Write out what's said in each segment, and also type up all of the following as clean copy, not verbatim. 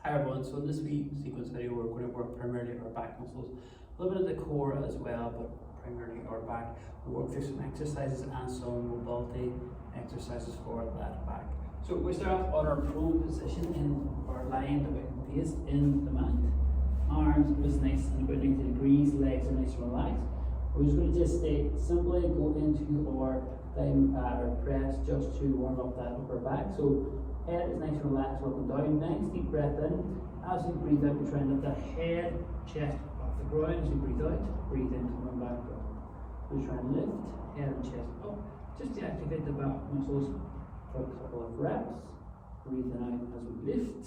Hi everyone, so in this wee sequence video we're going to work primarily our back muscles, a little bit of the core as well, but primarily our back. We'll work through some exercises and some mobility exercises for that back. So we start off on our prone position in our lying about base in the mat. Arms is nice and about 90 degrees, legs are nice and relaxed. We're just going to just simply go into our thigh or press just to warm up that upper back. So head is nice and relaxed, looking down. Nice deep breath in. As you breathe out, we try and lift the head, chest off the ground. As you breathe out, breathe in, coming back up. We try and lift head and chest up, just to activate the back muscles for a couple of reps. Breathing out as we lift,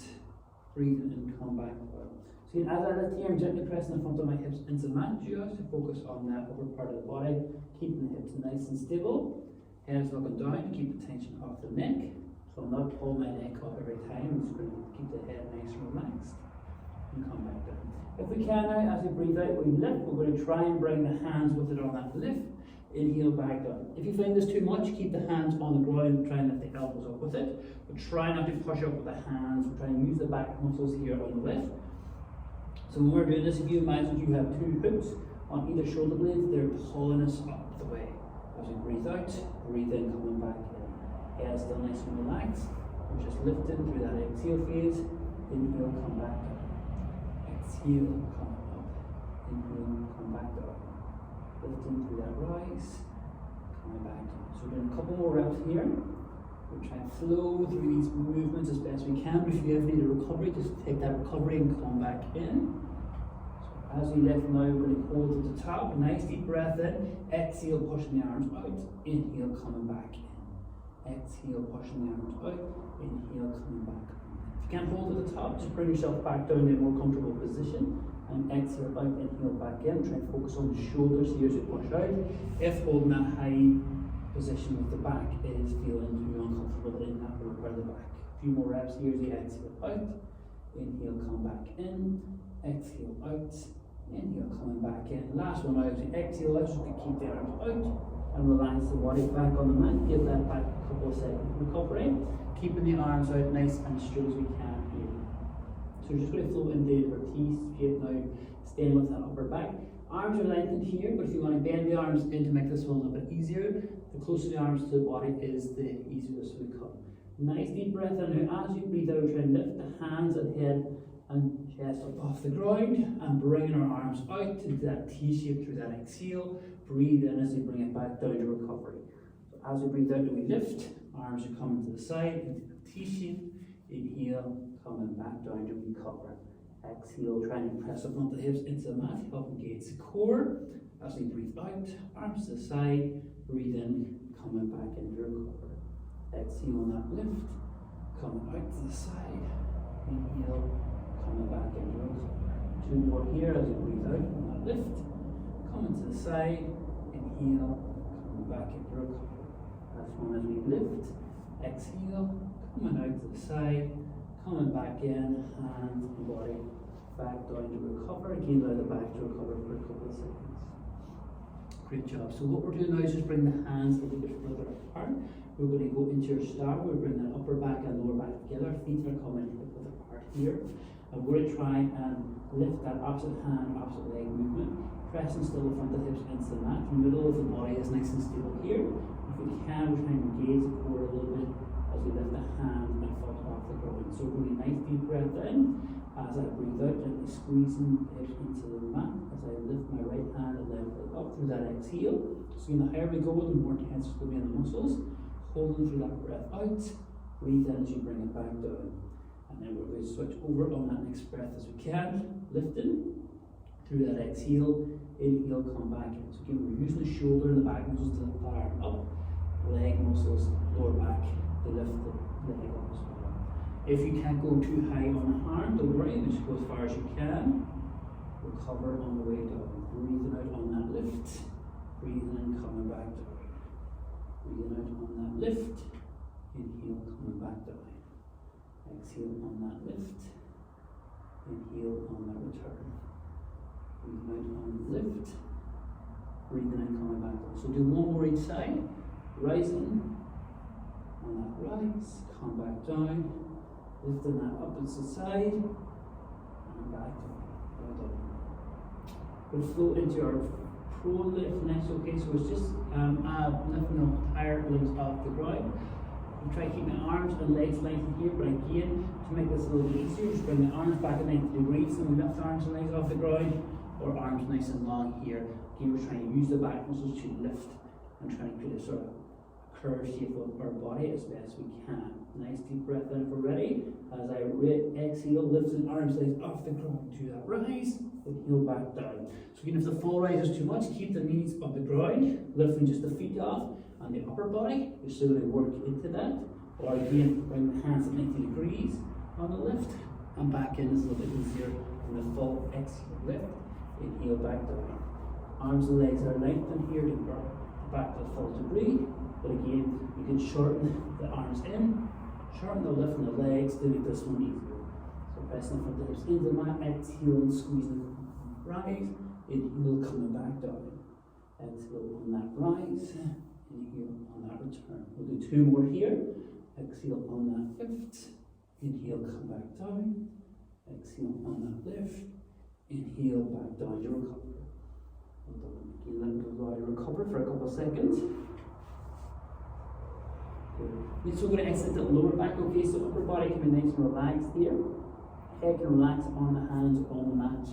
breathing in, come back up. So as I lift here, I'm gently pressing the front of my hips into the mat, just to focus on that upper part of the body, keeping the hips nice and stable. Head is looking down to keep the tension off the neck. So I'm not pulling my neck up every time. I'm just going to keep the head nice and relaxed and come back down. If we can now, as we breathe out, we lift. We're going to try and bring the hands with it on that lift. Inhale back down. If you find this too much, keep the hands on the ground. Try and lift the elbows up with it. But try not to push up with the hands. We're trying to use the back muscles here on the lift. So when we're doing this, if you imagine you have two hooks on either shoulder blade, they're pulling us up the way. As we breathe out, breathe in, coming back in. Head still nice and relaxed. We're just lifting through that exhale phase. Inhale, come back down. Exhale, come up. Inhale, come back down. Lifting through that rise, coming back down. So we're doing a couple more reps here. We're trying to flow through these movements as best we can. But if you ever need a recovery, just take that recovery and come back in. So as we lift now, we're going to hold at the top. Nice deep breath in. Exhale, pushing the arms out. Inhale, coming back in. Exhale, pushing the arms out. Inhale, coming back. If you can't hold at the top, just bring yourself back down to a more comfortable position. And exhale out, inhale back in. Try and focus on the shoulders here as you push out. If holding that high position with the back is feeling too uncomfortable in that lower part of the back. A few more reps here as you exhale out. Inhale, come back in. Exhale out. Inhale, coming back in. Last one out. As you exhale out, just keep the arms out. And relax the body back on the mat. Give that back a couple of seconds recovery. Keeping the arms out nice and straight as we can here. So we're just going to flow into our T-shape now, staying with that upper back. Arms are lengthened here, but if you want to bend the arms in to make this one a little bit easier, the closer the arms to the body is, the easier this will become. Nice deep breath in now. As you breathe out, try and lift the hands and head and chest up off the ground, and bringing our arms out into that T-shape through that exhale. Breathe in as you bring it back down to recovery. So as we breathe out, we lift. Arms are coming to the side into the T-shape. Inhale, coming back down to recover. Exhale, trying to press up onto the hips into the mat, help engage the core. As we breathe out, arms to the side. Breathe in, coming back into recovery. Exhale on that lift, coming out to the side. Inhale, coming back into recovery. Two more here as we breathe out on that lift. Coming to the side, inhale, coming back into recovery. Last one as we lift, exhale, coming out to the side, coming back in, hands and body back down to recover. Again, allow the back to recover for a couple of seconds. Great job. So what we're doing now is just bring the hands a little bit further apart. We're going to go into your star. We'll bring that upper back and lower back together. Feet are coming hip width apart here. And we're going to try and lift that opposite hand, opposite leg movement. Pressing still the front of the hips into the mat. The middle of the body is nice and stable here. If we can, we're trying to engage the core a little bit as we lift the hand and foot off the ground. So really nice deep breath in. As I breathe out, gently squeezing the hips into the mat. As I lift my right hand and left leg up through that exhale. So the higher we go, the more tense it's going to be in the muscles. Holding through that breath out. Breathe in as you bring it back down. And then we're going to switch over on that next breath as we can. Lifting. Through that exhale, inhale, come back in. So again, we're using the shoulder and the back muscles to lift the arm up. Leg muscles, lower back, to lift the leg up as well. If you can't go too high on the arm, don't worry, just go as far as you can. Recover on the way down. Breathing out on that lift. Breathing in, coming back down. Breathing out on that lift. Inhale, coming back down. Exhale on that lift. Inhale on that return. Breathing out on the lift. Breathing in, coming back down. So do one more each side. Rising. On that rise, come back down. Lifting that up to the side and back. Well done. We'll float into our pro lift next. Okay, so it's just lifting the entire limbs off the ground. We try to keep my arms and legs lengthened here, but again, to make this a little bit easier, just bring the arms back at 90 degrees and we lift the arms and legs off the ground, or arms nice and long here. Again, we're trying to use the back muscles to lift and try to create a sort of curved shape of our body as best we can. Nice deep breath in if we're ready. As I exhale, lifting arms, legs off the ground to that rise, and heel back down. So again, if the fall rise is too much, keep the knees on the ground, lifting just the feet off and the upper body. You're still going to work into that. Or again, bring the hands at 90 degrees on the lift and back in. Is a little bit easier in the full exhale lift. Inhale back down. Arms and legs are lengthened here to back to the full degree. But again, you can shorten the arms in, shorten the lift and the legs to make this one easier. So pressing the front of the hips into the mat, exhale and squeezing rise. Inhale coming back down. Exhale on that rise. Inhale on that return. We'll do two more here. Exhale on that lift. Inhale, come back down. Exhale on that lift. Inhale, back down. You recover. Again, let the body recover for a couple of seconds. Good. So we're going to exit the lower back. Okay, so upper body can be nice and relaxed here. Head can relax on the hands on the mat.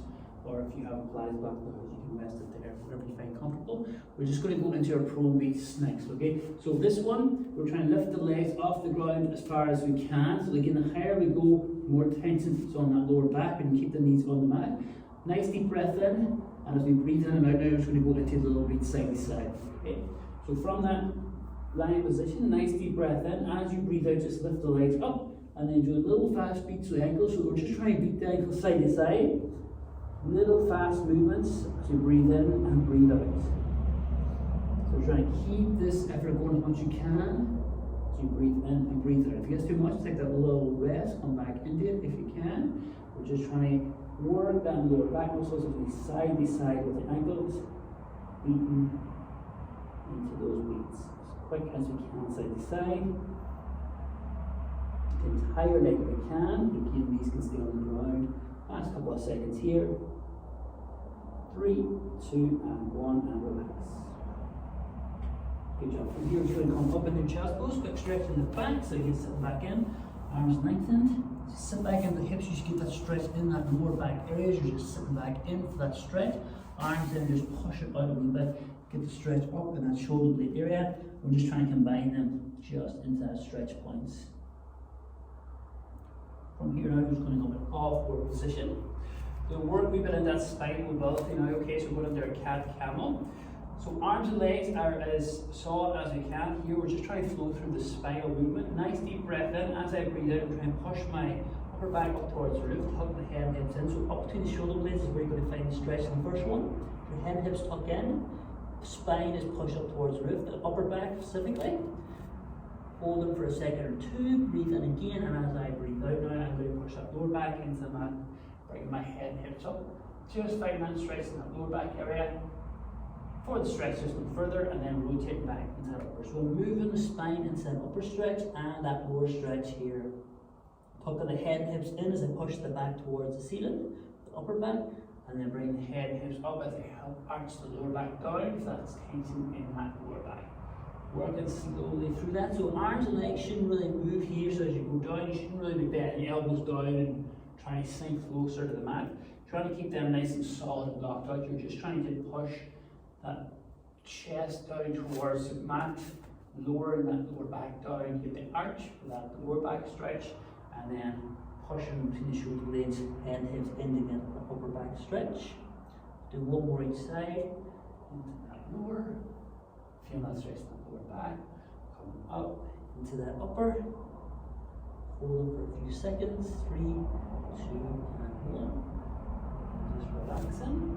Or if you have applies back the house, you can rest it there, wherever you find comfortable. We're just going to go into our prone beats next, okay? So this one, we're trying to lift the legs off the ground as far as we can. So again, the higher we go, more tension is on that lower back, and keep the knees on the mat. Nice deep breath in, and as we breathe in and out now, we're going to go into the little beat side to side, okay? So from that lying position, nice deep breath in. As you breathe out, just lift the legs up, and then do a little fast beat to the ankles. So we're just trying to beat the ankles side to side. Little fast movements as you breathe in and breathe out. So try and keep this effort going as much as you can as you breathe in and breathe out. If it gets too much, take that little rest, come back into it if you can. We're just trying to work down the lower back muscles as we side to side with the ankles, beating into those beats. As quick as we can, side to side. The entire leg if we can. Again, these can stay on the ground. Last couple of seconds here. 3, 2, and 1, and relax. Good job. From here, we're going to come up into chest pose. Quick stretch in the back, so you can sit back in. Arms lengthened. Just sit back into the hips. You just get that stretch in that lower back area. You're just sitting back in for that stretch. Arms in, just push it out a little bit. Get the stretch up in that shoulder blade area. We're just trying to combine them just into that stretch points. From here now, we're just going to go in off-board position. We'll work a wee bit in that spine mobility now, okay, so we're going into our cat-camel. So arms and legs are as solid as we can. Here we're just trying to flow through the spinal movement. Nice deep breath in. As I breathe out, I'm trying to push my upper back up towards the roof, tuck the head and hips in. So up between the shoulder blades is where you're going to find the stretch in the first one. Your head and hips tuck in. The spine is pushed up towards the roof, the upper back specifically. Hold it for a second or two, breathe in again, and as I breathe out now, I'm going to push that lower back into the mat, bring my head and hips up. Just 5 minutes stretching that lower back area. For the stretch just a little further, and then rotate back into that upper. So moving the spine into that upper stretch and that lower stretch here. Tucking the head and hips in as I push the back towards the ceiling, the upper back, and then bring the head and hips up as I help arch the lower back down, if that's tension in that lower back. Working slowly through that. So arms and legs shouldn't really move here, so as you go down, you shouldn't really be bending your elbows down and trying to sink closer to the mat. Trying to keep them nice and solid and locked out. You're just trying to push that chest down towards the mat, lowering that lower back down, get the arch for that lower back stretch, and then pushing between the shoulder blades, head and hips into the upper back stretch. Do one more each side, into that lower. Feel that stretch in the lower back, coming up into that upper. Hold it for a few seconds, 3, 2, and 1. Just relaxing.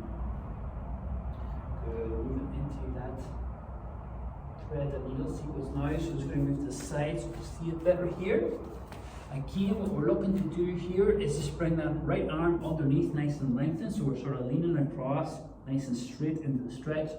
Good, moving into that thread and needle sequence now. So just going to move to the side so you can see it better here. Again, what we're looking to do here is just bring that right arm underneath nice and lengthened. So we're sort of leaning across nice and straight into the stretch.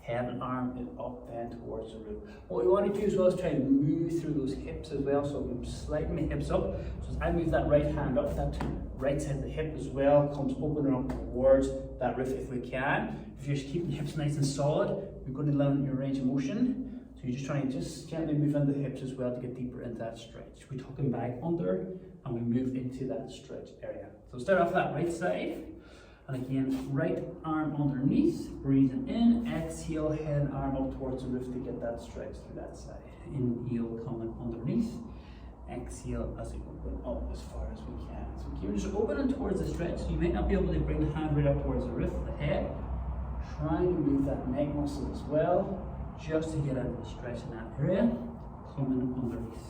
head and arm it up then towards the roof. What we want to do as well is try and move through those hips as well. So I'm sliding my hips up. So as I move that right hand up, that right side of the hip as well comes opening up towards that roof if we can. If you're just keeping the hips nice and solid, you're going to limit your range of motion. So you're just trying to just gently move in the hips as well to get deeper into that stretch. We tuck them back under and we move into that stretch area. So start off that right side. And again, right arm underneath, breathing in, exhale, head and arm up towards the roof to get that stretch through that side. Inhale, coming underneath. Exhale as we open up as far as we can. So keep just opening towards the stretch. So you might not be able to bring the hand right up towards the roof, the head. Trying to move that neck muscle as well, just to get out of the stretch in that area. Coming underneath.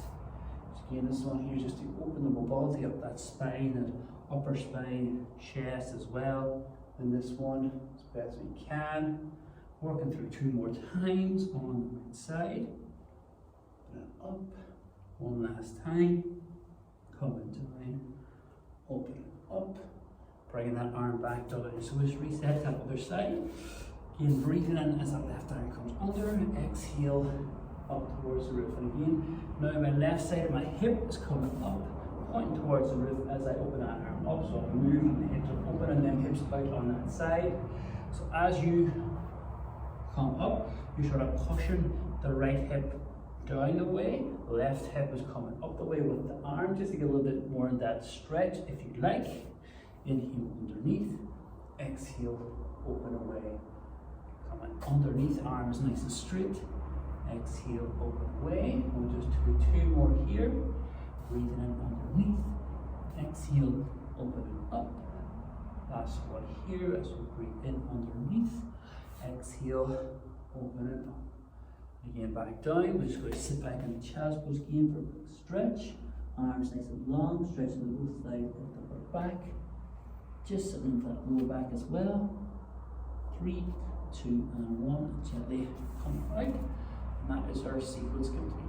So again, this one here just to open the mobility up that spine and upper spine, chest as well. And this one as best we can. Working through 2 more times on the right side. And up. One last time. Coming down. Open up. Bringing that arm back down. So just reset that other side. Again, breathing in as that left arm comes under. Exhale up towards the roof. And again, now my left side of my hip is coming up, pointing towards the roof as I open that arm up. So I'm moving the hips are open and then hips out on that side. So as you come up, you sort of pushing the right hip down the way, left hip is coming up the way with the arm, just to get a little bit more in that stretch if you'd like. Inhale underneath, exhale, open away. Coming underneath, arms nice and straight. Exhale, open away. We'll just do 2 more here. Breathing in underneath, exhale, opening up. Last one here as we breathe in underneath, exhale, opening up. Again, back down. We're just going to sit back in the child's pose again for a quick stretch. Arms nice and long, stretching to both sides of the upper back. Just sitting into that lower back as well. 3, 2, and 1. Gently come out. And that is our sequence complete.